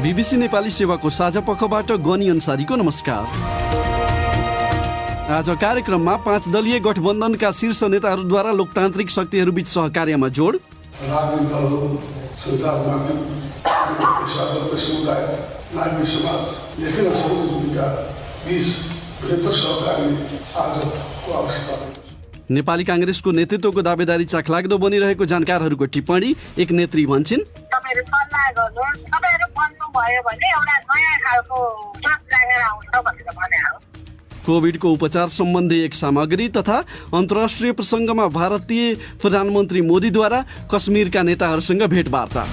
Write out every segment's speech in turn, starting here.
BBC Nepali सेवाको साझा पक्षबाट गनी अन्सारीको नमस्कार। आज कार्यक्रममा 5 दलीय गठबन्धनका शीर्ष नेताहरूद्वारा लोकतान्त्रिक शक्तिहरूबीच सहकार्यमा जोड, राजनीतिक दलहरू, सञ्चार माध्यम, पेसादार समुदाय, नागरिक समाज, लेखन र समूह भूमिका बीच बेहतर सहकार्य आजको आवश्यकता छ। नेपाली काङ्ग्रेसको नेतृत्वको दावेदारी चाखलाग्दो बनिरहेको जानकारहरूको टिप्पणी। एक नेत्री भन्छन्, तपाईहरु सल्लाह गर्नुहोस्, तपाईहरु बन्नु भयो भने एउटा नयाँ खालको जोस लागेर आउँछ भनेर भने हो। कोभिडको उपचार सम्बन्धी एक सामग्री तथा अन्तर्राष्ट्रिय प्रसङ्गमा भारतीय प्रधानमन्त्री मोदीद्वारा कश्मीरका नेताहरूसँग भेटवार्ता।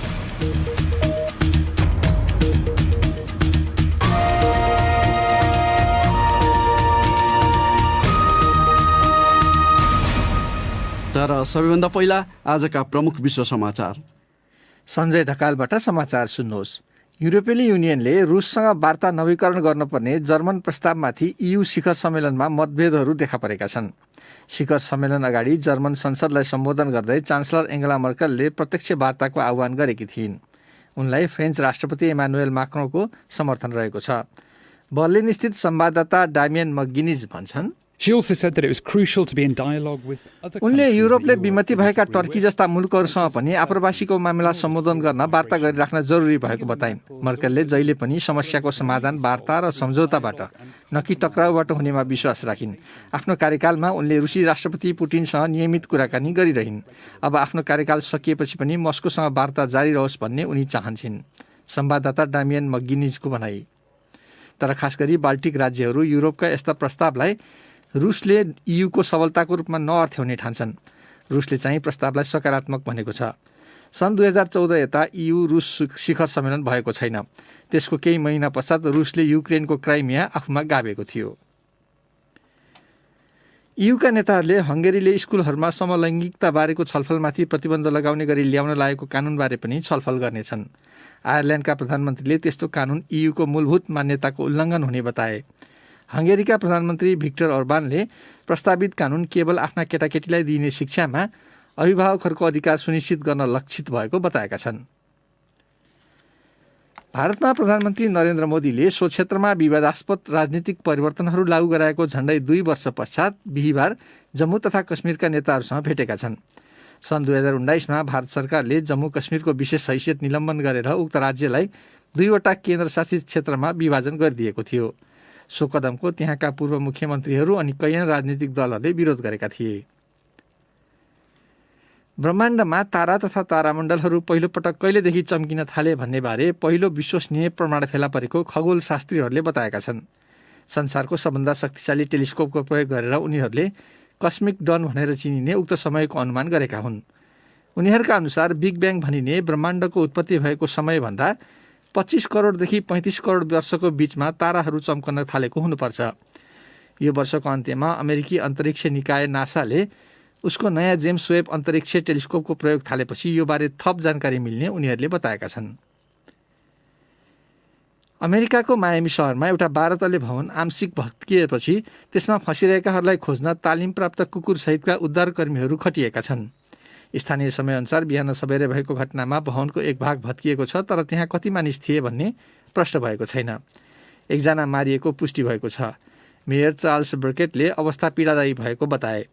तर सबैभन्दा पहिला आजका प्रमुख विश्व समाचार। सञ्जय ढकालबाट समाचार सुन्नुहोस्। युरोपेली युनियनले रुससँग वार्ता नवीकरण गर्नुपर्ने जर्मन प्रस्तावमाथि EU शिखर सम्मेलनमा मतभेदहरू देखा परेका छन्। शिखर सम्मेलन अगाडि जर्मन संसदलाई सम्बोधन गर्दै चान्सलर एङ्गेला मर्केलले प्रत्यक्ष वार्ताको आह्वान गरेकी थिइन्। उनलाई फ्रेन्च राष्ट्रपति इमानुएल माक्रोनको समर्थन रहेको छ। बर्लिन स्थित संवाददाता डामियन मक्गिनिज भन्छन्, उनले युरोपले विमति भएका टर्की जस्ता मुलुकहरूसँग पनि आप्रवासीको मामला सम्बोधन गर्न वार्ता गरिराख्न जरुरी भएको बताइन्। मर्केलले जहिले पनि समस्याको समाधान वार्ता र सम्झौताबाट न कि टक्राउबाट हुनेमा विश्वास राखिन्। आफ्नो कार्यकालमा उनले रुसी राष्ट्रपति पुटिनसँग नियमित कुराकानी गरिरहिन्। अब आफ्नो कार्यकाल सकिएपछि पनि मस्कोसँग वार्ता जारी रहोस् भन्ने उनी चाहन्छन्। संवाददाता डामियन मक्गिनिजको भनाई। तर खास गरी बाल्टिक राज्यहरू युरोपका यस्ता प्रस्तावलाई रुसले EU को सबलताको रूपमा नअर्थ्याउने ठान्छन्। रुसले चाहिँ प्रस्तावलाई सकारात्मक भनेको छ। सन् 2014 यता EU रुस शिखर सम्मेलन भएको छैन। त्यसको केही महिना पश्चात रुसले युक्रेनको क्राइमिया आफूमा गाभेको थियो। EU का नेताहरूले हङ्गेरीले स्कुलहरूमा समलैङ्गिकता बारेको छलफलमाथि प्रतिबन्ध लगाउने गरी ल्याउन लागेको कानुनबारे पनि छलफल गर्नेछन्। आयरल्यान्डका प्रधानमन्त्रीले त्यस्तो कानुन EU को मूलभूत मान्यताको उल्लङ्घन हुने बताए। हङ्गेरीका प्रधानमन्त्री भिक्टर अर्बानले प्रस्तावित कानुन केवल आफ्ना केटाकेटीलाई दिइने शिक्षामा अभिभावकहरूको अधिकार सुनिश्चित गर्न लक्षित भएको बताएका छन्। भारतमा प्रधानमन्त्री नरेन्द्र मोदीले सो क्षेत्रमा विवादास्पद राजनीतिक परिवर्तनहरू लागू गराएको झण्डै 2 वर्ष पश्चात बिहिबार जम्मू तथा कश्मीरका नेताहरूसँग भेटेका छन्। सन् 2019मा भारत सरकारले जम्मू कश्मीरको विशेष हैसियत निलम्बन गरेर उक्त राज्यलाई 2वटा केन्द्रशासित क्षेत्रमा विभाजन गरिदिएको थियो। सो कदमको त्यहाँका पूर्व मुख्यमन्त्रीहरू अनि कैयन राजनीतिक दलहरूले विरोध गरेका थिए। ब्रह्माण्डमा तारा तथा तारामण्डलहरू पहिलोपटक कहिलेदेखि चम्किन थाले भन्ने बारे पहिलो विश्वसनीय प्रमाण फेला परेको खगोल शास्त्रीहरूले बताएका छन्। संसारको सबभन्दा शक्तिशाली टेलिस्कोपको प्रयोग गरेर उनीहरूले कस्मिक डन भनेर चिनिने उक्त समयको अनुमान गरेका हुन्। उनीहरूका अनुसार बिग ब्याङ भनिने ब्रह्माण्डको उत्पत्ति भएको समयभन्दा 25 करोडदेखि 35 करोड वर्षको बीचमा ताराहरू चम्कन थालेको हुनुपर्छ। यो वर्षको अन्त्यमा अमेरिकी अन्तरिक्ष निकाय नासाले उसको नयाँ जेम्स वेब अन्तरिक्ष टेलिस्कोपको प्रयोग थालेपछि यो बारे थप जानकारी मिल्ने उनीहरूले बताएका छन्। अमेरिकाको मायामी शहरमा एउटा 12 तले भवन आंशिक भत्किएपछि त्यसमा फँसिरहेकाहरूलाई खोज्न तालिम प्राप्त कुकुरसहितका उद्धारकर्मीहरू खटिएका छन्। स्थानीय समयअनुसार बिहान सबेरै भएको घटनामा भवनको एक भाग भत्किएको छ, तर त्यहाँ कति मानिस थिए भन्ने प्रश्न भएको छैन। एकजना मारिएको पुष्टि भएको छ। मेयर चार्ल्स बर्केटले अवस्था पीडादायी भएको बताए।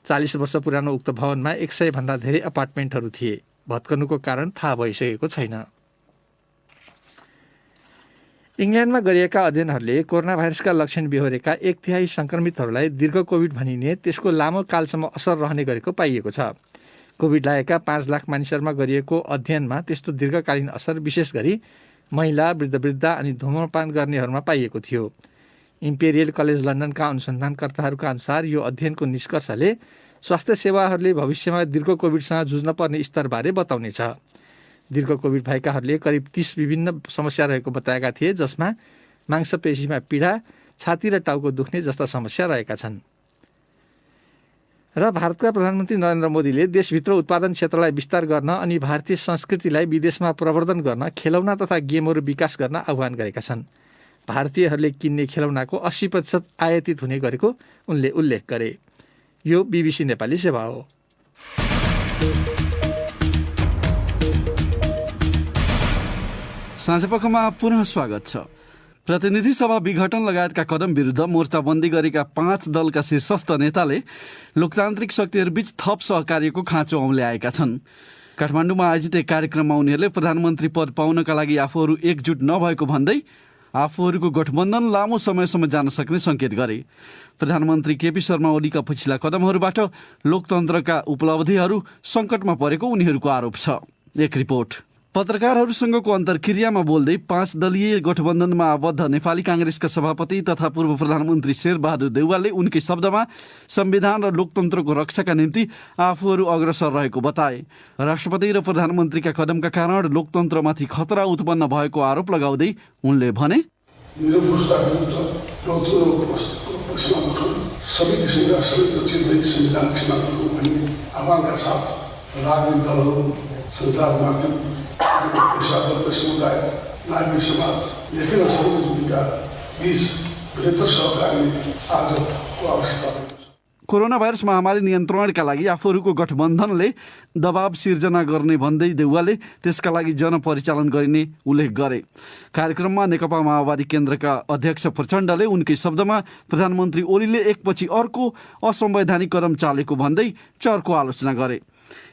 40 वर्ष पुरानो उक्त भवनमा 100 भन्दा धेरै अपार्टमेन्टहरू थिए। भत्कनुको कारण थाहा भइसकेको छैन। इङ्ल्यान्डमा गरिएका अध्ययनहरूले कोरोना भाइरसका लक्षण बेहोरेका 1/3 सङ्क्रमितहरूलाई दीर्घ कोभिड भनिने त्यसको लामो कालसम्म असर रहने गरेको पाइएको छ। कोभिड लागेका 5 लाख मानिसहरूमा गरिएको अध्ययनमा त्यस्तो दीर्घकालीन असर विशेष गरी महिला, वृद्ध अनि धूम्रपान गर्नेहरूमा पाइएको थियो। इम्पेरियल कलेज लन्डनका अनुसन्धानकर्ताहरूका अनुसार यो अध्ययनको निष्कर्षले स्वास्थ्य सेवाहरूले भविष्यमा दीर्घ कोभिडसँग जुझ्न पर्ने स्तरबारे बताउनेछ। दीर्घ कोभिड भएकाहरूले करिब 30 विभिन्न समस्या रहेको बताएका थिए, जसमा मांसपेशीमा पीडा, छाती र टाउको दुख्ने जस्ता समस्या रहेका छन्। र भारतका प्रधानमन्त्री नरेन्द्र मोदीले देशभित्र उत्पादन क्षेत्रलाई विस्तार गर्न अनि भारतीय संस्कृतिलाई विदेशमा प्रवर्धन गर्न खेलौना तथा गेमहरू विकास गर्न आह्वान गरेका छन्। भारतीयहरूले किन्ने खेलौनाको 80% आयातित हुने गरेको उनले उल्लेख गरे। यो बीबीसी नेपाली सेवा हो। साँझपखमा पुनः स्वागत छ। प्रतिनिधि सभा विघटन लगायतका कदम विरुद्ध मोर्चाबन्दी गरेका 5 दलका शीर्षस्थ नेताले लोकतान्त्रिक शक्तिहरूबीच थप सहकार्यको खाँचो औँल्याएका छन्। काठमाडौँमा आयोजित एक कार्यक्रममा उनीहरूले प्रधानमन्त्री पद पाउनका लागि आफूहरू एकजुट नभएको भन्दै आफूहरूको गठबन्धन लामो समयसम्म जान सक्ने सङ्केत गरे। प्रधानमन्त्री केपी शर्मा ओलीका पछिल्ला कदमहरूबाट लोकतन्त्रका उपलब्धिहरू सङ्कटमा परेको उनीहरूको आरोप छ। एक रिपोर्ट। पत्रकारहरूसँगको अन्तर्क्रियामा बोल्दै 5 दलीय गठबन्धनमा आबद्ध नेपाली काङ्ग्रेसका सभापति तथा पूर्व प्रधानमन्त्री शेरबहादुर देउवाले उनकै शब्दमा संविधान र लोकतन्त्रको रक्षाका निम्ति आफूहरू अग्रसर रहेको बताए। राष्ट्रपति र प्रधानमन्त्रीका कदमका कारण लोकतन्त्रमाथि खतरा उत्पन्न भएको आरोप लगाउँदै उनले भने, सबै किसिमका सबै चिन्दै संविधान सीमाको भन्ने आह्वानका साथ राजनीतिक दलहरू, सञ्चार माध्यम, पेसागत समुदाय, नागरिक समाज, लेखन सामाजिक भूमिका बीच बेहतर सहकार्य आजको आवश्यकता छ। कोरोना भाइरस महामारी नियन्त्रणका लागि आफूहरूको गठबन्धनले दबाव सिर्जना गर्ने भन्दै देउवाले त्यसका लागि जनपरिचालन गरिने उल्लेख गरे। कार्यक्रममा नेकपा माओवादी केन्द्रका अध्यक्ष प्रचण्डले उनकै शब्दमा प्रधानमन्त्री ओलीले एकपछि अर्को असंवैधानिक कदम चालेको भन्दै चर्को आलोचना गरे।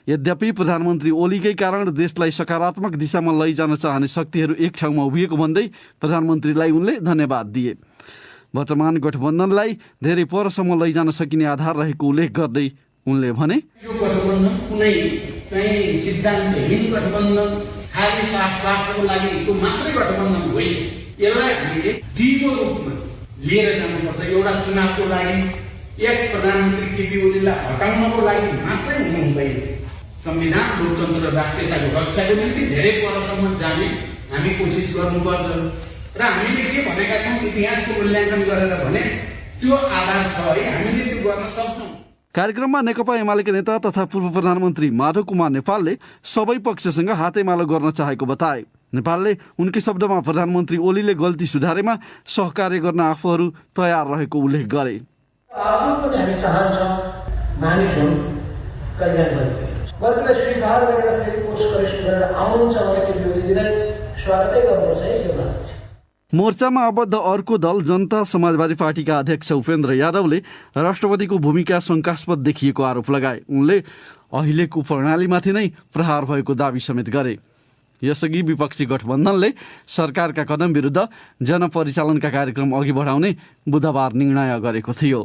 यद्यपि प्रधानमन्त्री ओलीकै कारण देशलाई सकारात्मक दिशामा लैजान चाहने शक्तिहरू एक ठाउँमा उभिएको भन्दै प्रधानमन्त्रीलाई उनले धन्यवाद दिए। वर्तमान गठबन्धनलाई धेरै परसम्म लैजान सकिने आधार रहेको उल्लेख गर्दै उनले भने, यो गठबन्धन कुनै चाहिँ सिद्धान्तहीन गठबन्धन, खाली स्वार्थको लागि मात्रै गठबन्धन होइन। यसलाई हामीले दिगो रूपमा लिएर जानुपर्छ। एउटा चुनावको लागि एक प्रधानमन्त्री केपी ओलीलाई हटाउनको लागि मात्रै हुनु हुँदैन। संविधान, लोकतन्त्र र राष्ट्रियताको रक्षाको निम्ति धेरै परसम्म जाने हामी कोसिस गर्नुपर्छ र हामीले के भनेका छौँ इतिहासको मूल्याङ्कन गरेर भने त्यो आधार छ है, हामीले त्यो गर्न सक्छौँ। कार्यक्रममा नेकपा एमालेका नेता तथा पूर्व प्रधानमन्त्री माधव कुमार नेपालले सबै पक्षसँग हातेमालो गर्न चाहेको बताए। नेपालले उनकै शब्दमा प्रधानमन्त्री ओलीले गल्ती सुधारेमा सहकार्य गर्न आफूहरू तयार रहेको उल्लेख गरे। स्वीकार गरेर फेरि कोर्स करेक्ट गरेर आउनुहुन्छ भने त्यो योगीजीलाई स्वागतै गर्नुपर्छ है शिवराज। मोर्चामा आबद्ध अर्को दल जनता समाजवादी पार्टीका अध्यक्ष उपेन्द्र यादवले राष्ट्रपतिको भूमिका शङ्कास्पद देखिएको आरोप लगाए। उनले अहिलेको प्रणालीमाथि नै प्रहार भएको दावी समेत गरे। यसअघि विपक्षी गठबन्धनले सरकारका कदम विरुद्ध जनपरिचालनका कार्यक्रम अघि बढाउने बुधबार निर्णय गरेको थियो।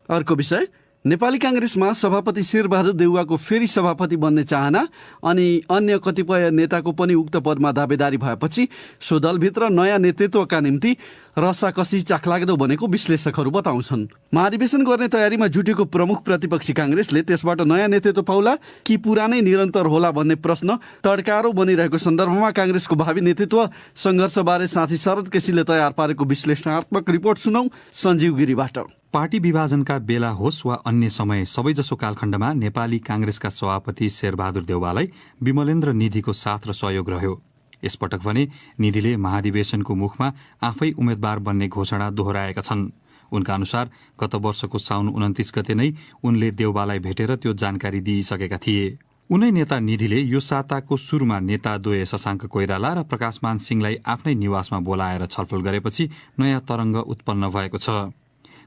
अर्को विषय, नेपाली काङ्ग्रेसमा सभापति शेरबहादुर देउवाको फेरि सभापति बन्ने चाहना अनि अन्य कतिपय नेताको पनि उक्त पदमा दावेदारी भएपछि सो दलभित्र नयाँ नेतृत्वका निम्ति रसाकसी चाखलाग्दो बनेको विश्लेषकहरू बताउँछन्। महाधिवेशन गर्ने तयारीमा जुटेको प्रमुख प्रतिपक्षी काङ्ग्रेसले त्यसबाट नयाँ नेतृत्व पाउला कि पुरानै निरन्तर होला भन्ने प्रश्न तड्कारो बनिरहेको सन्दर्भमा काङ्ग्रेसको भावी नेतृत्व सङ्घर्षबारे साथी शरद केसीले तयार पारेको विश्लेषणात्मक रिपोर्ट सुनौ सञ्जीव गिरीबाट। पार्टी विभाजनका बेला होस् वा अन्य समय सबैजसो कालखण्डमा नेपाली काङ्ग्रेसका सभापति शेरबहादुर देउवालाई विमलेन्द्र निधिको साथ र सहयोग रह्यो। यसपटक भने निधिले महाधिवेशनको मुखमा आफै उम्मेद्वार बन्ने घोषणा दोहोऱ्याएका छन्। उनका अनुसार गत वर्षको साउन 29 गते नै उनले देउवालाई भेटेर त्यो जानकारी दिइसकेका थिए। उनै नेता निधिले यो साताको सुरुमा नेता द्वय शशाङ्क कोइराला र प्रकाशमान सिंहलाई आफ्नै निवासमा बोलाएर छलफल गरेपछि नयाँ तरङ्ग उत्पन्न भएको छ।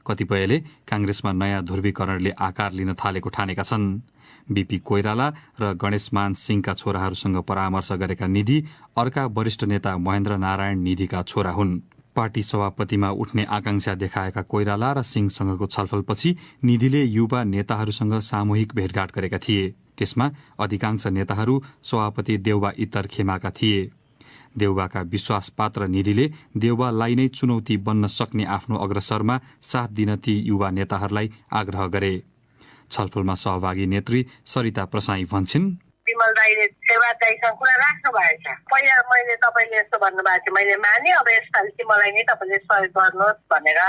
कतिपयले काङ्ग्रेसमा नयाँ ध्रुवीकरणले आकार लिन थालेको ठानेका छन्। बीपी कोइराला र गणेशमान सिंहका छोराहरूसँग परामर्श गरेका निधि अर्का वरिष्ठ नेता महेन्द्र नारायण निधिका छोरा हुन्। पार्टी सभापतिमा उठ्ने आकांक्षा देखाएका कोइराला र सिंहसँगको छलफलपछि निधिले युवा नेताहरूसँग सामूहिक भेटघाट गरेका थिए। त्यसमा अधिकांश नेताहरू सभापति देउवा इत्तर खेमाका थिए। देउवाका विश्वासपात्र निधिले देउवालाई नै चुनौती बन्न सक्ने आफ्नो अग्रसरमा साथ दिन ती युवा नेताहरूलाई आग्रह गरे। छलफलमा सहभागी नेत्री सरिता प्रसाई भन्छन्, विमल दाइले शेरबहादुर दाइसँग कुरा राख्नु भएछ। पहिला मैले तपाईँले यस्तो भन्नुभएको थियो, मैले माने, अब यसपालि चाहिँ मलाई नै तपाईँले सहयोग गर्नुहोस् भनेर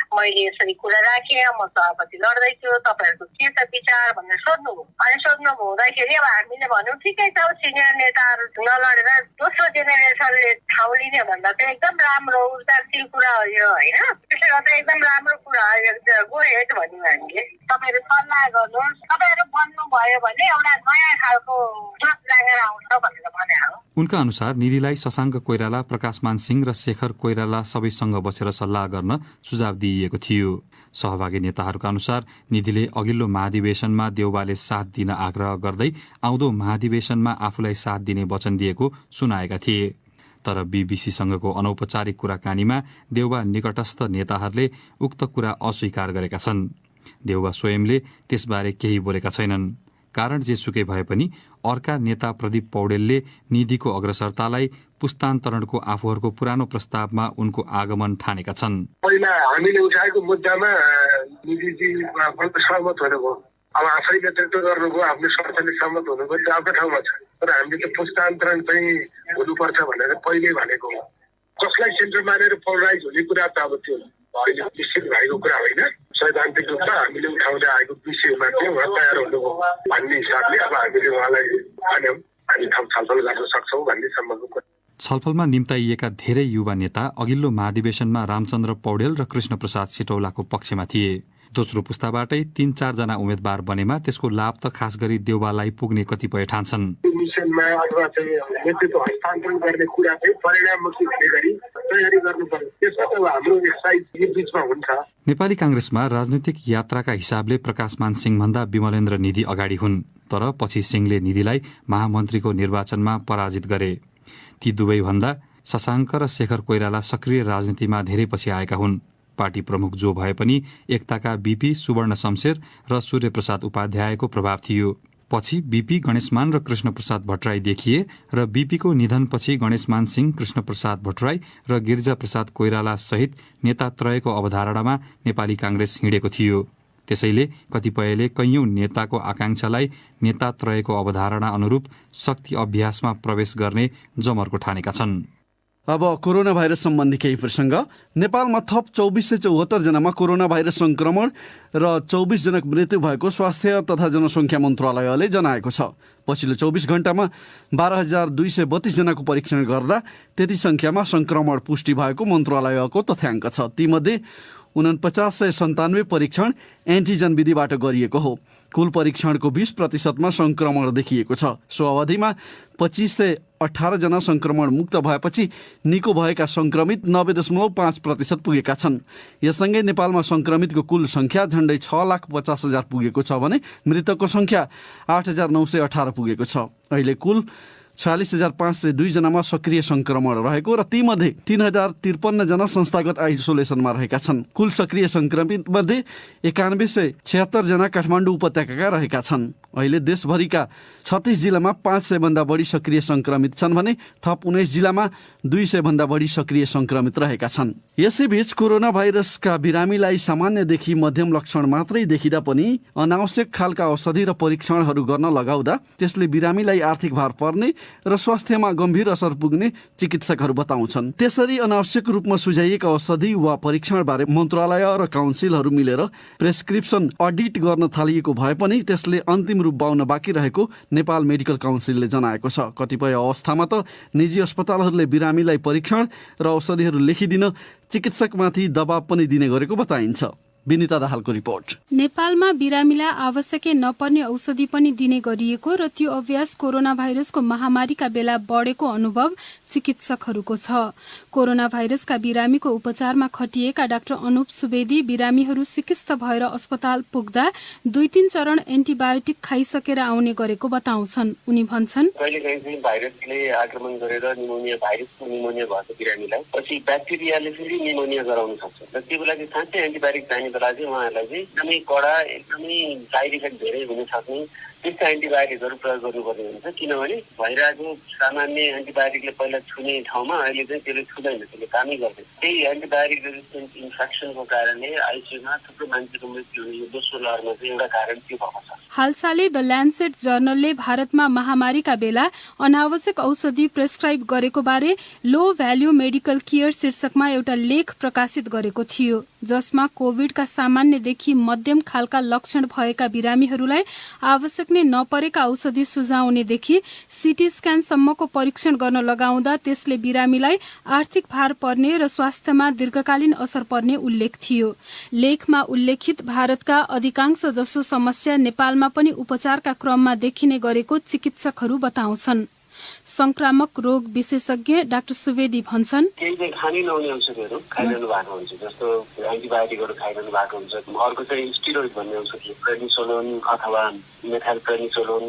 मैले यसरी कुरा राखेँ। म सभापति लड्दैछु, तपाईँहरूको के छ विचार भनेर सोध्नु। अनि सोध्नु हुँदाखेरि अब हामीले भन्यौँ ठिकै छ, सिनियर नेताहरू नलडेर दोस्रो जेनेरेसनले ठाउँ लिने भन्दा चाहिँ एकदम राम्रो ऊर्जाशील कुरा हो यो, होइन? त्यसले गर्दा एकदम राम्रो कुरा हो, गो हेड भन्यौँ हामीले। तपाईँहरू सल्लाह गर्नुहोस्, तपाईँहरू बन्नुभयो भने एउटा नयाँ खालको जोस लागेर आउँछ भनेर भने हो। उनका अनुसार निधिलाई शशाङ्क कोइराला, प्रकाशमान सिंह र शेखर कोइराला सबैसँग बसेर सल्लाह गर्न सुझाव दिइएको थियो। सहभागी नेताहरूका अनुसार निधिले अघिल्लो महाधिवेशनमा देउबाले साथ दिन आग्रह गर्दै आउँदो महाधिवेशनमा आफूलाई साथ दिने वचन दिएको सुनाएका थिए। तर बीबीसीसँगको अनौपचारिक कुराकानीमा देउबा निकटस्थ नेताहरूले उक्त कुरा अस्वीकार गरेका छन्। देउबा स्वयंले त्यसबारे केही बोलेका छैनन्। कारण जेसुकै भए पनि अर्का नेता प्रदीप पौडेलले निधिको अग्रसरतालाई पुस्तान्तरणको आफूहरूको पुरानो प्रस्तावमा उनको आगमन ठानेका छन्। पहिला हामीले उठाएको मुद्दामा निधिजी सहमत हुनुभयो, अब आफै नेतृत्व गर्नुभयो, आफ्नो शर्तले सहमत हुनुभयो, त्यो आफ्नो ठाउँमा छ। तर हामीले त पुस्तान्तरण चाहिँ हुनुपर्छ भनेर पहिल्यै भनेको हो। कसलाई सेन्टर मानेर पोलराइज हुने कुरा त अब त्यो अहिले निश्चित भएको कुरा होइन। सैद्धान्तिक रूपमा हामीले उठाउँदै आएको विषयमा चाहिँ उहाँ तयार हुनुभयो भन्ने हिसाबले अब हामीले उहाँलाई भन्यौँ, हामी थप छलफल गर्न सक्छौँ भन्ने सम्मको कुरा। छलफलमा निम्ताइएका धेरै युवा नेता अघिल्लो महाधिवेशनमा रामचन्द्र पौडेल र कृष्णप्रसाद सिटौलाको पक्षमा थिए। दोस्रो पुस्ताबाटै 3-4 जना उम्मेद्वार बनेमा त्यसको लाभ त खास गरी देउबालाई पुग्ने कतिपय ठान्छन्। मिसनमा अथवा चाहिँ नेतृत्व हस्तान्तरण गर्ने कुरा चाहिँ परिणाममुखी हुने गरी तयारी गर्नुपर्छ। त्यसमा त हाम्रो एक्साइज यो बिचमा हुन्छ। नेपाली कांग्रेसमा राजनीतिक यात्राका हिसाबले प्रकाशमान सिंहभन्दा विमलेन्द्र निधि अगाडि हुन्। तर पछि सिंहले निधिलाई महामन्त्रीको निर्वाचनमा पराजित गरे। ती दुवैभन्दा शशाङ्क र शेखर कोइराला सक्रिय राजनीतिमा धेरै पछि आएका हुन्। पार्टी प्रमुख जो भए पनि एकताका बीपी सुवर्ण शमशेर र सूर्यप्रसाद उपाध्यायको प्रभाव थियो। पछि बीपी गणेशमान र कृष्णप्रसाद भट्टराई देखिए र बीपीको निधनपछि गणेशमान सिंह, कृष्णप्रसाद भट्टराई र गिरिजाप्रसाद कोइराला सहित नेतात्रयको अवधारणामा नेपाली कांग्रेस हिँडेको थियो। त्यसैले कतिपयले कैयौं नेताको आकांक्षालाई नेतात्रयको अवधारणा अनुरूप शक्ति अभ्यासमा प्रवेश गर्ने जमर्को ठानेका छन्। अब कोरोना भाइरस सम्बन्धी केही प्रसङ्ग। नेपालमा थप 2474 जनामा कोरोना भाइरस संक्रमण र 24 जनाको मृत्यु भएको स्वास्थ्य तथा जनसङ्ख्या मन्त्रालयले जनाएको छ। पछिल्लो 24 घण्टामा 12,232 जनाको परीक्षण गर्दा त्यति संख्यामा संक्रमण पुष्टि भएको मन्त्रालयको तथ्याङ्क छ। तीमध्ये 4997 परीक्षण एन्टिजन विधिबाट गरिएको हो। कुल परीक्षणको 20% संक्रमण देखिएको छ। सो अवधिमा 2518 जना संक्रमण मुक्त भएपछि निको भएका संक्रमित 90.5% पुगेका छन्। यससँगै नेपालमा संक्रमितको कुल संख्या झण्डै 6,50,000 पुगेको छ भने मृतकको संख्या 8,918 पुगेको छ। अहिले कुल 46,502 जनामा सक्रिय संक्रमण रहेको र तीमध्ये 3,053 जना संस्थागत आइसोलेसनमा रहेका छन्। कुल सक्रिय संक्रमित मध्ये 9176 जना काठमाडौँ उपत्यकाका रहेका छन्। अहिले देशभरिका 36 जिल्लामा 500 भन्दा बढी सक्रिय संक्रमित छन् भने थप 19 जिल्लामा 200 भन्दा बढी सक्रिय संक्रमित रहेका छन्। यसैबीच कोरोना भाइरसका बिरामीलाई सामान्यदेखि मध्यम लक्षण मात्रै देखिँदा पनि अनावश्यक खालका औषधि र परीक्षणहरू गर्न लगाउँदा त्यसले बिरामीलाई आर्थिक भार पर्ने र स्वास्थ्यमा गम्भीर असर पुग्ने चिकित्सकहरू बताउँछन्। त्यसरी अनावश्यक रूपमा सुझाइएका औषधि वा परीक्षणबारे मन्त्रालय र काउन्सिलहरू मिलेर प्रेस्क्रिप्सन अडिट गर्न थालिएको भए पनि त्यसले अन्तिम रूप पाउन बाँकी रहेको नेपाल मेडिकल काउन्सिलले जनाएको छ। कतिपय अवस्थामा त निजी अस्पतालहरूले बिरामीलाई परीक्षण र औषधिहरू लेखिदिन चिकित्सकमाथि दबाव पनि दिने गरेको बताइन्छ। विनिता दाहालको रिपोर्ट। नेपालमा बिरामीलाई आवश्यकै नपर्ने औषधि पनि दिने गरिएको र त्यो अभ्यास कोरोना भाइरसको महामारीका बेला बढेको अनुभव चिकित्सकहरूको छ। कोरोना भाइरसका बिरामीको उपचारमा खटिएका डाक्टर अनुप सुवेदी बिरामीहरू सिकिस्त भएर अस्पताल पुग्दा 2-3 चरण एन्टिबायोटिक खाइसकेर आउने गरेको बताउँछन्। उनी भन्छन्, कहिलेकाहीँ चाहिँ भाइरसले आक्रमण गरेर निमोनिया भएको बिरामीलाई पछि ब्याक्टेरियाले फेरि निमोनिया गराउन सक्छ र त्यो बेला चाहिँ साँच्चै एन्टिबायोटिक चाहिने बेला चाहिँ उहाँहरूलाई चाहिँ एकदमै कडा, एकदमै साइड इफेक्ट धेरै हुन सक्ने त्यस्ता एन्टिबायोटिकहरू प्रयोग गर्नुपर्ने हुन्छ। किनभने भइरहेको सामान्य एन्टिबायोटिकले पहिला छुने ठाउँमा अहिले चाहिँ त्यसले छुँदैन, त्यसले कामै गर्दैन। त्यही एन्टिबायोटिक रेजिस्टेन्ट इन्फेक्सनको कारणले आइसियूमा थुप्रो मान्छेको मृत्यु हुने यो दोस्रो लहरमा चाहिँ एउटा कारण त्यो भएको छ। हालसालै द ल्यान्सेट जर्नलले भारतमा महामारीका बेला अनावश्यक औषधि प्रेस्क्राइब गरेको बारे लो भ्याल्यू मेडिकल केयर शीर्षकमा एउटा लेख प्रकाशित गरेको थियो, जसमा कोभिडका सामान्यदेखि मध्यम खालका लक्षण भएका बिरामीहरूलाई आवश्यक नै नपरेका औषधि सुझाउनेदेखि सिटी स्क्यानसम्मको परीक्षण गर्न लगाउँदा त्यसले बिरामीलाई आर्थिक भार पर्ने र स्वास्थ्यमा दीर्घकालीन असर पर्ने उल्लेख थियो। लेखमा उल्लेखित भारतका अधिकांश जसो समस्या नेपालमा पनि उपचारका क्रममा देखिने गरेको चिकित्सकहरू बताउँछन्। संक्रामक रोग विशेषज्ञ डाक्टर सुवेदी भन्छन्, केही चाहिँ खानै नहुने औषधिहरू खाइरहनु भएको हुन्छ, जस्तो एन्टिबायोटिकहरू खाइरहनु भएको हुन्छ। अर्को चाहिँ स्टिरोइड भन्ने औषधि, प्रेनिसोलोन अथवा मेथाइलप्रेनिसोलोन,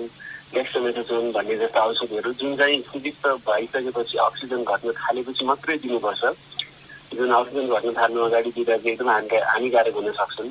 डेक्सामेथासोन भन्ने जस्ता औषधिहरू जुन चाहिँ सुविक्त भइसकेपछि अक्सिजन घट्न थालेपछि मात्रै दिनुपर्छ। जुन अक्सिजन घट्न थाल्नु अगाडि दिँदा चाहिँ एकदम हानिकारक हुन सक्छन्।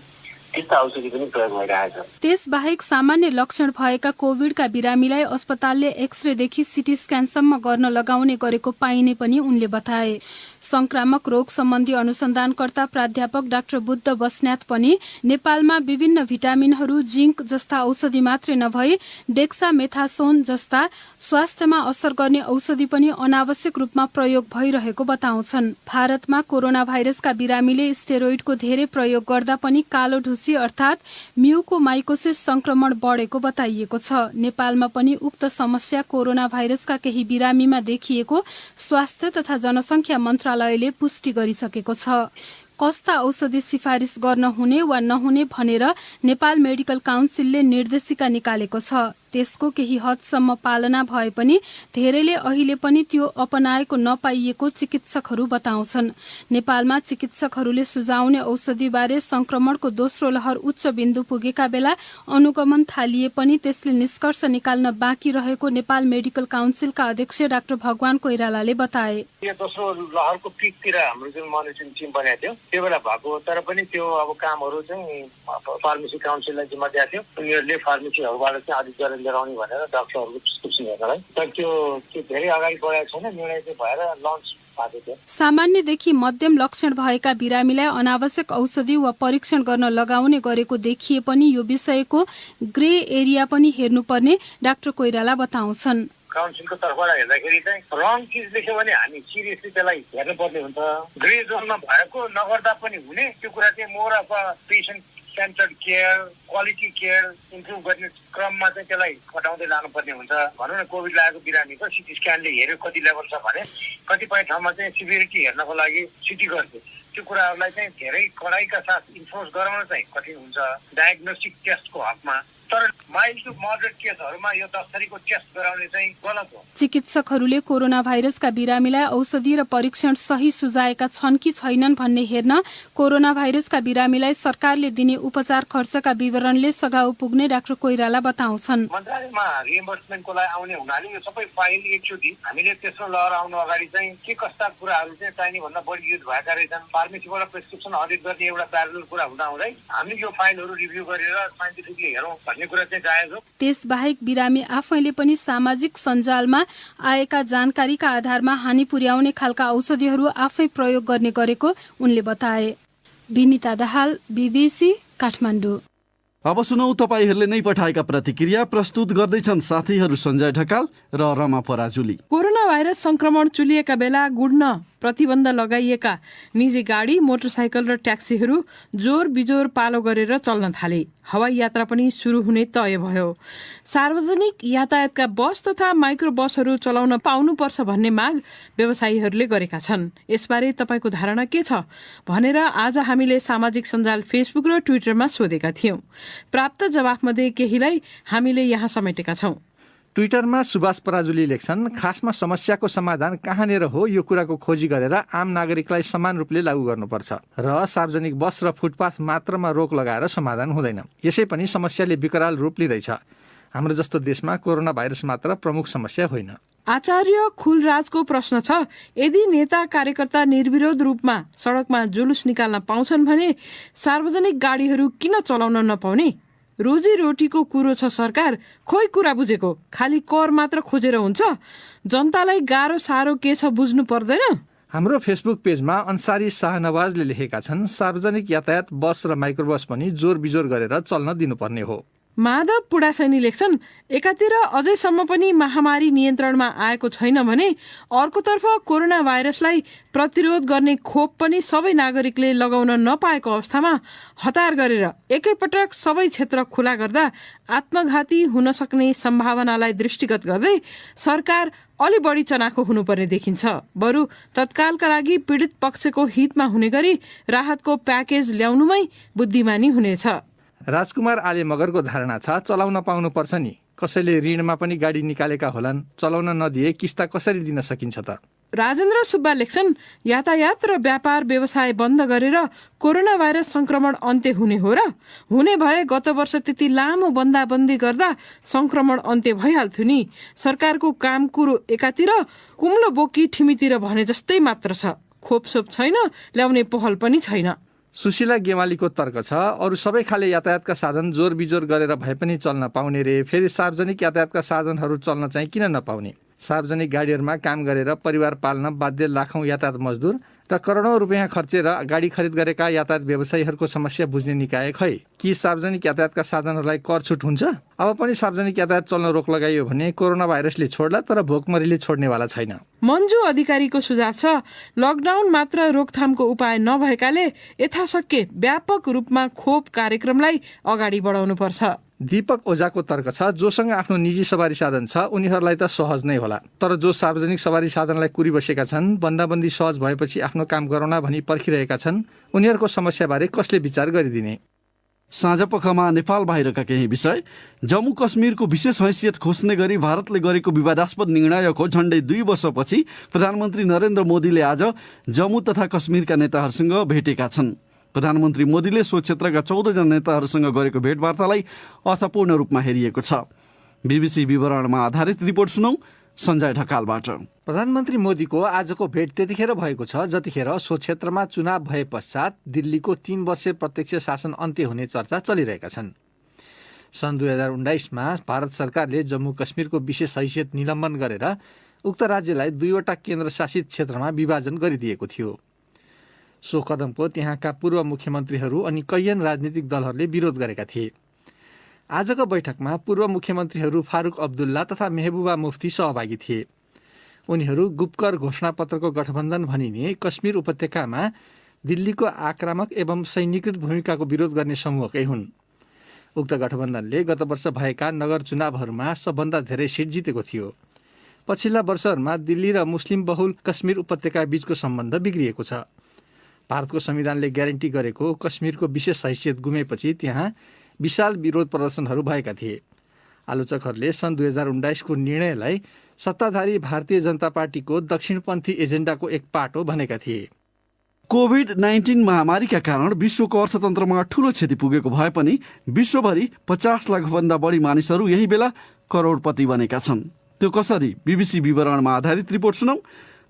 त्यस्ता औषधि पनि प्रयोग भइरहेछ। त्यसबाहेक सामान्य लक्षण भएका कोभिडका बिरामीलाई अस्पतालले एक्सरेदेखि सिटी स्क्यानसम्म गर्न लगाउने गरेको पाइने पनि उनले बताए। संक्रामक रोग सम्बन्धी अनुसन्धानकर्ता प्राध्यापक डाक्टर बुद्ध बस्नेत पनि नेपालमा विभिन्न भिटामिनहरू, जिंक जस्ता औषधि मात्रै नभई डेक्सामेथासोन जस्ता स्वास्थ्यमा असर गर्ने औषधि पनि अनावश्यक रूपमा प्रयोग भइरहेको बताउँछन्। भारतमा कोरोना भाइरसका बिरामीले स्टेरोइडको धेरै प्रयोग गर्दा पनि कालो ढुसी अर्थात म्युकोमाइकोसिस संक्रमण बढेको बताइएको छ। नेपालमा पनि उक्त समस्या कोरोना भाइरसका केही बिरामीमा देखिएको स्वास्थ्य तथा जनसंख्या मन्त्रालयले पुष्टि गरिसकेको छ। कस्ता औषधि सिफारिस गर्न हुने वा नहुने भनेर नेपाल मेडिकल काउन्सिलले निर्देशिका निकालेको छ। त्यसको केही हदसम्म पालना भए पनि धेरैले अहिले पनि त्यो अपनाएको नपाइएको चिकित्सकहरू बताउँछन्। नेपालमा चिकित्सकहरूले सुझाउने औषधिबारे संक्रमणको दोस्रो लहर उच्च बिन्दु पुगेका बेला अनुगमन थालिए पनि त्यसले निष्कर्ष निकाल्न बाँकी रहेको नेपाल मेडिकल काउन्सिलका अध्यक्ष डाक्टर भगवान कोइरालाले बताए। यो दोस्रो लहरको पिकतिर हाम्रो जुन मोनिटरिङ टिम बनेको थियो त्यो बेला भएको, तर पनि त्यो अब कामहरू चाहिँ फार्मेसी काउन्सिललाई जिम्मा दिएको थियो। उनीहरूले फार्मेसीहरूबाट चाहिँ अधिक लिएर आउने भनेर डाक्टरहरूको प्रिस्क्रिप्सन हेर्नलाई, तर त्यो धेरै अगाडि बढाएको छैन। निर्णय चाहिँ भएर लन्च भएको थियो। सामान्यदेखि मध्यम लक्षण भएका बिरामीलाई अनावश्यक औषधि वा परीक्षण गर्न लगाउने गरेको देखिए पनि यो विषयको ग्रे एरिया पनि हेर्नुपर्ने डाक्टर कोइराला बताउँछन्। काउन्सिलको तर्फबाट हेर्दाखेरि चाहिँ रङ चिज लेख्यो भने हामी सिरियसली त्यसलाई हेर्नुपर्ने हुन्छ। ग्रे जोनमा भएको नगर्दा पनि हुने, त्यो कुरा चाहिँ more of patient centred care, quality care improve गर्ने क्रममा चाहिँ त्यसलाई घटाउँदै लानुपर्ने हुन्छ। भनौँ न कोभिड लागेको बिरामीको सिटी स्क्यानले हेऱ्यो कति लेभल छ भने कतिपय ठाउँमा चाहिँ सिभिरिटी हेर्नको लागि सिटी गर्थे। त्यो कुराहरूलाई चाहिँ धेरै कडाइका साथ इन्फोर्स गराउन चाहिँ कठिन हुन्छ डायग्नोस्टिक टेस्टको हकमा। तर माइल्ड टु मोडरेट केसहरूमा यो 10 थरीको टेस्ट गराउने चाहिँ गलत हो। चिकित्सकहरूले कोरोना भाइरसका बिरामीलाई औषधि र परीक्षण सही सुझाएका छन् कि छैनन् भन्ने हेर्न कोरोना भाइरसका बिरामीलाई सरकारले दिने उपचार खर्चका विवरणले सघाउ पुग्ने डाक्टर कोइराला बताउँछन्। मन्त्रालयमा रिएम्बर्समेन्टको लागि आउने हुनाले यो सबै फाइल एकचोटि हामीले तेस्रो लहर आउनु अगाडि चाहिँ के कस्ता कुराहरू चाहिँ चाहिने भन्दा बढी युज भएका रहेछन्। फार्मेसीबाट प्रेसक्रिप्सन अडिट गर्ने एउटा प्यारलल कुरा हुँदाहुँदै हामीले यो फाइलहरू रिभ्यू गरेर साइन्टिफिकली हेरौँ। त्यसबाहेक बिरामी आफैले पनि सामाजिक सञ्जालमा आएका जानकारीका आधारमा हानि पुर्याउने खालका औषधिहरू आफै प्रयोग गर्ने गरेको उनले बताए। विनिता दाहाल, बीबीसी, काठमाडौँ। अब सुनौ तपाईहरूले नै पठाएका प्रतिक्रिया। प्रस्तुत गर्दैछन् साथीहरू सञ्जय ढकाल र रमा पराजुली। कोरोना भाइरस संक्रमण चुलिएका बेला गुड्न प्रतिबन्ध लगाइएका निजी गाडी, मोटरसाइकल र ट्याक्सीहरू जोर बिजोर पालो गरेर चल्न थाले। हवाई यात्रा पनि सुरु हुने तय भयो। सार्वजनिक यातायातका बस तथा माइक्रो बसहरू चलाउन पाउनुपर्छ भन्ने माग व्यवसायीहरूले गरेका छन्। यसबारे तपाईँको धारणा के छ भनेर आज हामीले सामाजिक सञ्जाल फेसबुक र ट्विटरमा सोधेका थियौं। प्राप्त जवाफमध्ये केहीलाई हामीले यहाँ समेटेका छौं। ट्विटरमा सुभाष पराजुली लेख्छन्, खासमा समस्याको समाधान कहाँनिर हो यो कुराको खोजी गरेर आम नागरिकलाई समान रूपले लागू गर्नुपर्छ र सार्वजनिक बस र फुटपाथ मात्रमा रोक लगाएर समाधान हुँदैन। यसै पनि समस्याले विकराल रूप लिँदैछ। हाम्रो जस्तो देशमा कोरोना भाइरस मात्र प्रमुख समस्या होइन। आचार्य खुलराजको प्रश्न छ, यदि नेता कार्यकर्ता निर्विरोध रूपमा सडकमा जुलुस निकाल्न पाउँछन् भने सार्वजनिक गाडीहरू किन चलाउन नपाउने? रोजीरोटीको कुरो छ सरकार, खोइ कुरा बुझेको खालि कर मात्र खोजेर हुन्छ? जनतालाई गाह्रो साह्रो के छ बुझ्नु पर्दैन? हाम्रो फेसबुक पेजमा अन्सारी शाहनवाजले लेखेका छन्, सार्वजनिक यातायात बस र माइक्रोबस पनि जोर बिजोर गरेर चल्न दिनुपर्ने हो। माधव पुडासैनी लेख्छन्, एकातिर अझैसम्म पनि महामारी नियन्त्रणमा आएको छैन भने अर्कोतर्फ कोरोना भाइरसलाई प्रतिरोध गर्ने खोप पनि सबै नागरिकले लगाउन नपाएको अवस्थामा हतार गरेर एकैपटक सबै क्षेत्र खुला गर्दा आत्मघाती हुन सक्ने सम्भावनालाई दृष्टिगत गर्दै सरकार अलि बढी चनाखो हुनुपर्ने देखिन्छ। बरु तत्कालका लागि पीडित पक्षको हितमा हुने गरी राहतको प्याकेज ल्याउनुमै बुद्धिमानी हुनेछ। राजकुमार आले मगरको धारणा छ, चलाउन पाउनुपर्छ नि। कसैले ऋणमा पनि गाडी निकालेका होलान्, चलाउन नदिए किस्ता कसरी दिन सकिन्छ त? राजेन्द्र सुब्बा लेख्छन्, यातायात र व्यापार व्यवसाय बन्द गरेर कोरोना भाइरस संक्रमण अन्त्य हुने हो र? हुने भए गत वर्ष त्यति लामो बन्दाबन्दी गर्दा संक्रमण अन्त्य भइहाल्थ्यो नि। सरकारको काम कुरो एकातिर, कुम्लो बोकी ठिमीतिर भने जस्तै मात्र छ। खोपसोप छैन, ल्याउने पहल पनि छैन। सुशीला गेवालीको तर्क छ, अरू सबै खाले यातायातका साधन जोर बिजोर गरेर भए पनि चल्न पाउने रे, फेरि सार्वजनिक यातायातका साधनहरू चल्न चाहिँ किन नपाउने? सार्वजनिक गाडीहरूमा काम गरेर परिवार पाल्न बाध्य लाखौं यातायात मजदुर र करोडौं रुपियाँ खर्चेर गाडी खरिद गरेका यातायात व्यवसायीहरूको समस्या बुझ्ने निकाय खै? कि सार्वजनिक यातायातका साधनहरूलाई कर छुट हुन्छ? अब पनि सार्वजनिक यातायात चल्न रोक लगाइयो भने कोरोना भाइरसले छोड्ला, तर भोकमरीले छोड्नेवाला छैन। मन्जु अधिकारीको सुझाव छ, लकडाउन मात्र रोकथामको उपाय नभएकाले यथाशक्य व्यापक रूपमा खोप कार्यक्रमलाई अगाडि बढाउनु पर्छ। दीपक ओझाको तर्क छ, जोसँग आफ्नो निजी सवारी साधन छ उनीहरूलाई त सहज नै होला, तर जो सार्वजनिक सवारी साधनलाई कुरी बसेका छन्, बन्दाबन्दी सहज भएपछि आफ्नो काम गरौँला भनी पर्खिरहेका छन्, उनीहरूको समस्याबारे कसले विचार गरिदिने? साँझपखमा नेपाल बाहिरका केही विषय। जम्मू कश्मीरको विशेष हैसियत खोज्ने गरी भारतले गरेको विवादास्पद निर्णयको झण्डै 2 वर्षपछि प्रधानमन्त्री नरेन्द्र मोदीले आज जम्मू तथा कश्मीरका नेताहरूसँग भेटेका छन्। प्रधानमन्त्री मोदीले सो क्षेत्रका 14 जना नेताहरूसँग गरेको भेटवार्तालाई अर्थपूर्ण रूपमा हेरिएको छ। बीबीसी विवरणमा आधारित रिपोर्ट सुनौ सञ्जय ढकालबाट। प्रधानमन्त्री मोदीको आजको भेट त्यतिखेर भएको छ जतिखेर सो क्षेत्रमा चुनाव भए पश्चात दिल्लीको 3 वर्षे प्रत्यक्ष शासन अन्त्य हुने चर्चा चलिरहेका छन्। सन् 2019मा भारत सरकारले जम्मू कश्मीरको विशेष हैसियत निलम्बन गरेर उक्त राज्यलाई 2वटा केन्द्रशासित क्षेत्रमा विभाजन गरिदिएको थियो। सो कदमको त्यहाँका पूर्व मुख्यमन्त्रीहरू अनि कैयन राजनीतिक दलहरूले विरोध गरेका थिए। आजको बैठकमा पूर्व मुख्यमन्त्रीहरू फारूक अब्दुल्ला तथा मेहबुबा मुफ्ती सहभागी थिए। उनीहरू गुपकर घोषणापत्रको गठबन्धन भनिने कश्मीर उपत्यकामा दिल्लीको आक्रामक एवं सैन्यकृत भूमिकाको विरोध गर्ने समूहकै हुन्। उक्त गठबन्धनले गत वर्ष भएका नगर चुनावहरूमा सबभन्दा धेरै सिट जितेको थियो। पछिल्ला वर्षहरूमा दिल्ली र मुस्लिम बहुल कश्मीर उपत्यका बीचको सम्बन्ध बिग्रिएको छ। भारतको संविधानले ग्यारेन्टी गरेको कश्मीरको विशेष हैसियत गुमेपछि त्यहाँ विशाल विरोध प्रदर्शनहरू भएका थिए। आलोचकहरूले सन् 2019को निर्णयलाई सत्ताधारी भारतीय जनता पार्टीको दक्षिणपन्थी एजेन्डाको एक पाटो भनेका थिए। कोभिड-19 महामारीका कारण विश्वको अर्थतन्त्रमा ठूलो क्षति पुगेको भए पनि विश्वभरि 50 लाखभन्दा बढी मानिसहरू यही बेला करोडपति बनेका छन्। त्यो कसरी? बीबीसी विवरणमा आधारित रिपोर्ट सुनौ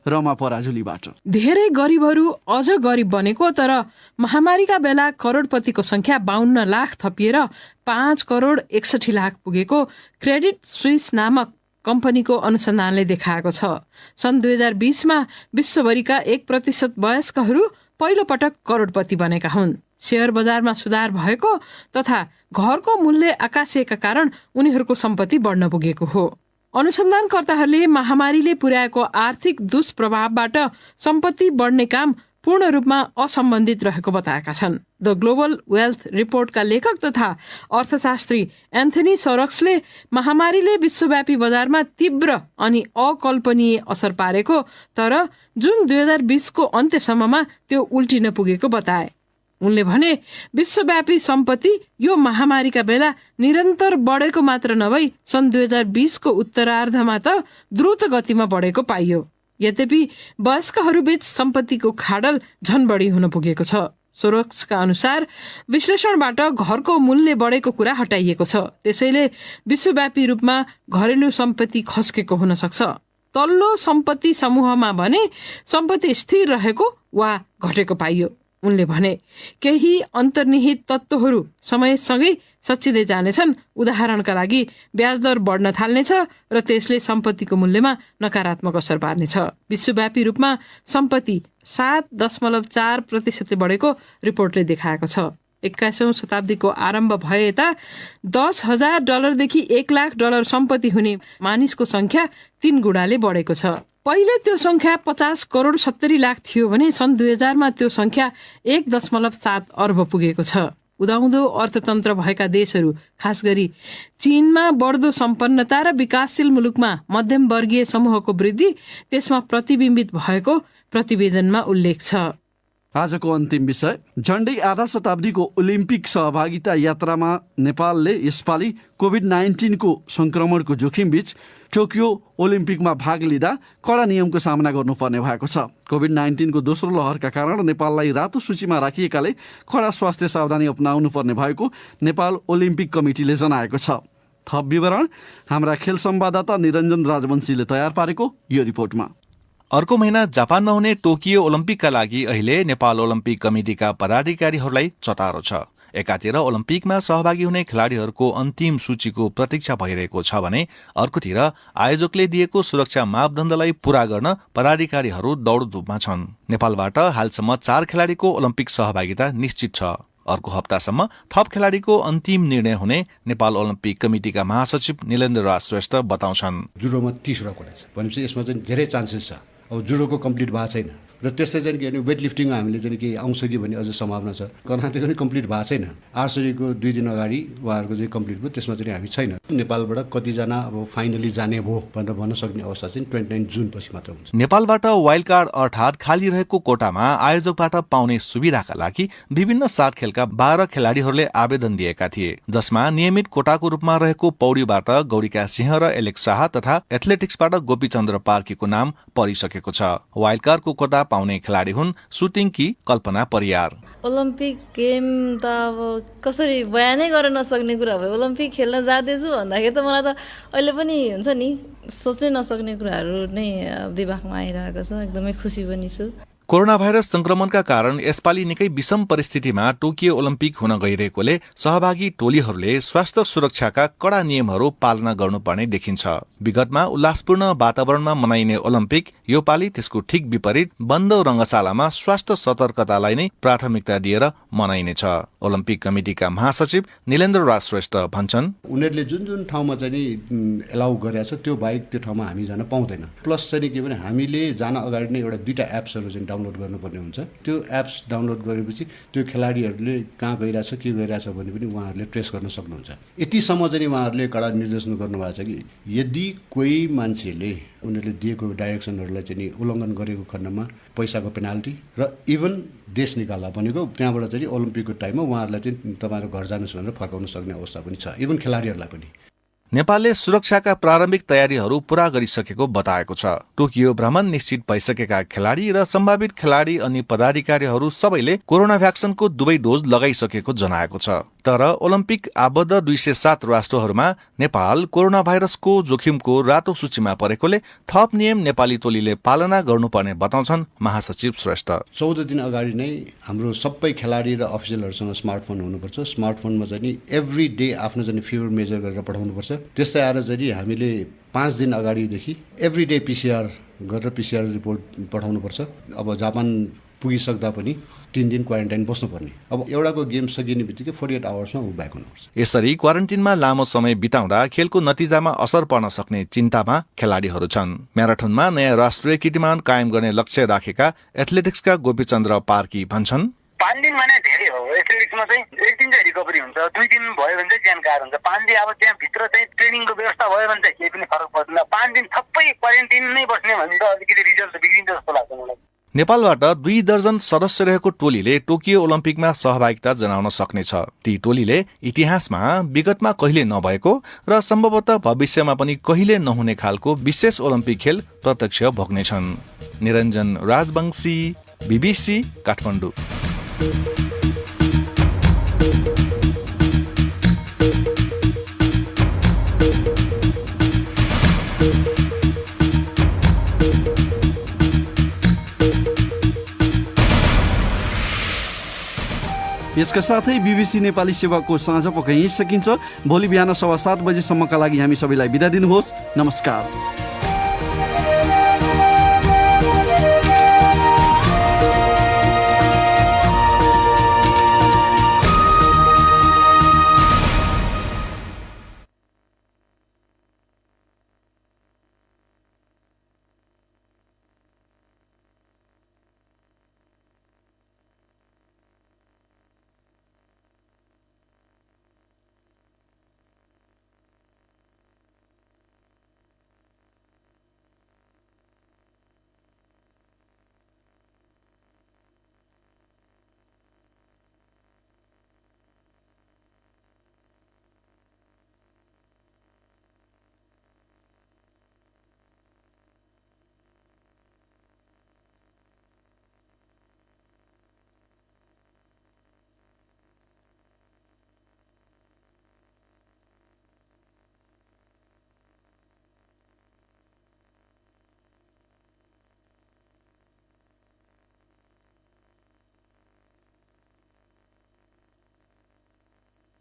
रमा पराजुलीबाट। धेरै गरिबहरू अझ गरिब बनेको, तर महामारीका बेला करोडपतिको संख्या 52 लाख थपिएर 5 करोड 61 लाख पुगेको क्रेडिट स्विस नामक कम्पनीको अनुसन्धानले देखाएको छ। सन् 2020मा विश्वभरिका 1% वयस्कहरू पहिलो पटक करोडपति बनेका हुन्। शेयर बजारमा सुधार भएको तथा घरको मूल्य आकाशिएका कारण उनीहरूको सम्पत्ति बढ्न पुगेको हो। अनुसन्धानकर्ताहरूले महामारीले पुर्याएको आर्थिक दुष्प्रभावबाट सम्पत्ति बढ्ने काम पूर्ण रूपमा असम्बन्धित रहेको बताएका छन्। द ग्लोबल वेल्थ रिपोर्टका लेखक तथा अर्थशास्त्री एन्थनी सोरक्सले महामारीले विश्वव्यापी बजारमा तीव्र अनि अकल्पनीय असर पारेको, तर जुन 2020को अन्त्यसम्ममा त्यो उल्टिन पुगेको बताए। उनले भने विश्वव्यापी सम्पत्ति यो महामारीका बेला निरन्तर बढेको मात्र नभई सन् 2020को उत्तरार्धमा त द्रुत गतिमा बढेको पाइयो। यद्यपि वयस्कहरूबीच सम्पत्तिको खाडल झन बढी हुन पुगेको छ। सोरक्सका अनुसार विश्लेषणबाट घरको मूल्य बढेको कुरा हटाइएको छ, त्यसैले विश्वव्यापी रूपमा घरेलु सम्पत्ति खस्केको हुन सक्छ। तल्लो सम्पत्ति समूहमा भने सम्पत्ति स्थिर रहेको वा घटेको पाइयो। उनले भने केही अन्तर्निहित तत्त्वहरू समयसँगै सच्चिँदै जानेछन्। उदाहरणका लागि ब्याज दर बढ्न थाल्नेछ र त्यसले सम्पत्तिको मूल्यमा नकारात्मक असर पार्नेछ। विश्वव्यापी रूपमा सम्पत्ति 7.4% बढेको रिपोर्टले देखाएको छ। 21औं शताब्दीको आरम्भ भए यता $10,000 देखि $1 लाख सम्पत्ति हुने मानिसको संख्या 3 गुणाले बढेको छ। पहिले त्यो संख्या 50 करोड 70 लाख थियो भने सन् 2000मा त्यो संख्या 1.7 अर्ब पुगेको छ। उदाउँदो अर्थतन्त्र भएका देशहरू, खास गरी चीनमा बढ्दो सम्पन्नता र विकासशील मुलुकमा मध्यम वर्गीय समूहको वृद्धि त्यसमा प्रतिबिम्बित भएको प्रतिवेदनमा उल्लेख छ। आजको अन्तिम विषय, झण्डै आधा शताब्दीको ओलिम्पिक सहभागिता यात्रामा नेपालले यसपालि कोभिड-19को संक्रमणको जोखिम बीच टोकियो ओलिम्पिकमा भाग लिँदा कडा नियमको सामना गर्नुपर्ने भएको छ। कोभिड-19को दोस्रो लहरका कारण नेपाललाई रातो सूचीमा राखिएकाले कडा स्वास्थ्य सावधानी अपनाउनु पर्ने भएको नेपाल ओलिम्पिक कमिटीले जनाएको छ। थप विवरण हाम्रा खेल संवाददाता निरञ्जन राजवंशीले तयार पारेको यो रिपोर्टमा। अर्को महिना जापानमा हुने टोकियो ओलम्पिकका लागि अहिले नेपाल ओलम्पिक कमिटिका पदाधिकारीहरूलाई चतारो छ। एकातिर ओलम्पिकमा सहभागी हुने खेलाड़ीहरूको अन्तिम सूचीको प्रतीक्षा भइरहेको छ भने अर्कोतिर आयोजकले दिएको सुरक्षा मापदण्डलाई पूरा गर्न पदाधिकारीहरू दौडधुपमा छन्। नेपालबाट हालसम्म 4 खेलाड़ीको ओलम्पिक सहभागिता निश्चित छ। अर्को हप्तासम्म थप खेलाड़ीको अन्तिम निर्णय हुने नेपाल ओलम्पिक कमिटिका महासचिव निलेन्द्र राज श्रेष्ठ बताउँछन्। जुडोमा 30 वटा कोटा छ भनेपछि यसमा चाहिँ धेरै चान्सेस छ। अब जुडोको कम्प्लिट भएको छैन र त्यस्तै चाहिँ के भने वेट लिफ्टिङमा हामीले चाहिँ के आउँछ कि भन्ने अझ सम्भावना छ। कर्नाटकको पनि कम्प्लिट भएको छैन। आर्चरीको 2 दिन अगाडि उहाँहरूको चाहिँ कम्प्लिट भयो, त्यसमा चाहिँ हामी छैन। नेपालबाट कतिजना अब फाइनली जाने भयो भनेर भन्न सक्ने अवस्था चाहिँ 29 जुन पछि मात्र हुन्छ। नेपालबाट वाइल्ड कार्ड अर्थात् खाली रहेको कोटामा आयोजकबाट पाउने सुविधाका लागि विभिन्न 7 खेलका 12 खेलाड़ीहरूले आवेदन दिएका थिए, जसमा नियमित कोटाको रूपमा रहेको पौडीबाट गौरीका सिंह र एलेक्स शाह तथा एथलेटिक्सबाट गोपीचन्द्र पार्कीको नाम परिसकेको छ। वाइल्ड कार्डको कोटा पाउने खेलाडी हुन् सुटिङकी कल्पना परियार। ओलम्पिक गेम त अब कसरी बयानै गर्न नसक्ने कुरा भयो। ओलम्पिक खेल्न जाँदैछु भन्दाखेरि त मलाई त अहिले पनि हुन्छ नि सोच्नै नसक्ने कुराहरू नै दिमागमा आइरहेको छ। एकदमै खुसी पनि छु। कोरोना भाइरस संक्रमणका कारण यसपालि निकै विषम परिस्थितिमा टोकियो ओलम्पिक हुन गइरहेकोले सहभागी टोलीहरूले स्वास्थ्य सुरक्षाका कडा नियमहरू पालना गर्नुपर्ने देखिन्छ। विगतमा उल्लासपूर्ण वातावरणमा मनाइने ओलम्पिक यो पालि त्यसको ठिक विपरीत बन्द रंगशालामा स्वास्थ्य सतर्कतालाई नै प्राथमिकता दिएर मनाइनेछ। ओलम्पिक कमिटिका महासचिव निलेन्द्र राज श्रेष्ठ भन्छन्, उनीहरूले जुन जुन ठाउँमा चाहिँ एलाउ गरेछ त्यो बाहेक त्यो ठाउँमा हामी जान पाउँदैन। प्लस चाहिँ के भने हामीले जान अगाडि नै एउटा 2टा एप्सहरू चाहिँ डाउनलोड गर्नुपर्ने हुन्छ। त्यो एप्स डाउनलोड गरेपछि त्यो खेलाडीहरूले कहाँ गइरहेछ के गरिरहेछ भन्ने पनि उहाँहरूले ट्रेस गर्न सक्नुहुन्छ। यतिसम्म चाहिँ उहाँहरूले कडा निर्देशन गर्नुभएको छ कि यदि कोही मान्छेले उनीहरूले दिएको डाइरेक्सनहरूलाई चाहिँ उल्लङ्घन गरेको खण्डमा पैसाको पेनाल्टी र इभन देश निकाल्दा भनेको त्यहाँबाट चाहिँ ओलम्पिकको टाइममा उहाँहरूलाई चाहिँ तपाईँहरू घर जानुहोस् भनेर फर्काउन सक्ने अवस्था पनि छ, इभन खेलाडीहरूलाई पनि। नेपालले सुरक्षाका प्रारम्भिक तयारीहरू पूरा गरिसकेको बताएको छ। टोकियो भ्रमण निश्चित भइसकेका खेलाडी र सम्भावित खेलाडी अनि पदाधिकारीहरू सबैले कोरोना भ्याक्सिनको 2 डोज लगाइसकेको जनाएको छ। तर ओलम्पिक आबद्ध 207 राष्ट्रहरूमा नेपाल कोरोना भाइरसको जोखिमको रातो सूचीमा परेकोले थप नियम नेपाली टोलीले पालना गर्नुपर्ने बताउँछन् महासचिव श्रेष्ठ। 14 दिन अगाडि नै हाम्रो सबै खेलाडी र अफिसियलहरूसँग स्मार्टफोन हुनुपर्छ। स्मार्टफोनमा चाहिँ एभ्री डे आफ्नो चाहिँ फिभर मेजर गरेर पठाउनुपर्छ। त्यस्तै आएर चाहिँ हामीले 5 दिन अगाडिदेखि एभ्री डे PCR गरेर PCR रिपोर्ट पठाउनुपर्छ। अब जापान पुगिसक्दा पनि 3 दिन क्वारेन्टाइन बस्नुपर्ने। अब एउटाको गेम सकिने बित्तिकै 48 आवर्समा ऊ ब्याक हुनुपर्छ। यसरी क्वारेन्टिनमा लामो समय बिताउँदा खेलको नतिजामा असर पर्न सक्ने चिन्तामा खेलाडीहरू छन्। म्याराथनमा नयाँ राष्ट्रिय कीर्तिमान कायम गर्ने लक्ष्य राखेका एथलेटिक्सका गोपीचन्द्र पार्की भन्छन्, 5 दिनमा नै धेरै हो। एथलेटिक्समा चाहिँ 1 दिन चाहिँ रिकभरी हुन्छ, 2 दिन भयो भने चाहिँ जानकार हुन्छ। 5 दिन अब त्यहाँभित्र चाहिँ ट्रेनिङको व्यवस्था भयो भने चाहिँ केही पनि फरक पर्दैन। 5 दिन सबै क्वारेन्टिन नै बस्ने भने त अलिकति रिजल्ट बिग्रिन्छ जस्तो लाग्छ मलाई। नेपालबाट 2 दर्जन सदस्य रहेको टोलीले टोकियो ओलम्पिकमा सहभागिता जनाउन सक्नेछ। ती टोलीले इतिहासमा विगतमा कहिले नभएको र सम्भवतः भविष्यमा पनि कहिले नहुने खालको विशेष ओलम्पिक खेल प्रत्यक्ष भोग्नेछन्। निरञ्जन राजवंशी, BBC काठमाडौँ। यसका साथै BBC नेपाली सेवाको साँझ पख यहीँ सकिन्छ। भोलि बिहान 7:15 बजेसम्मका लागि हामी सबैलाई बिदा दिनुहोस्। नमस्कार।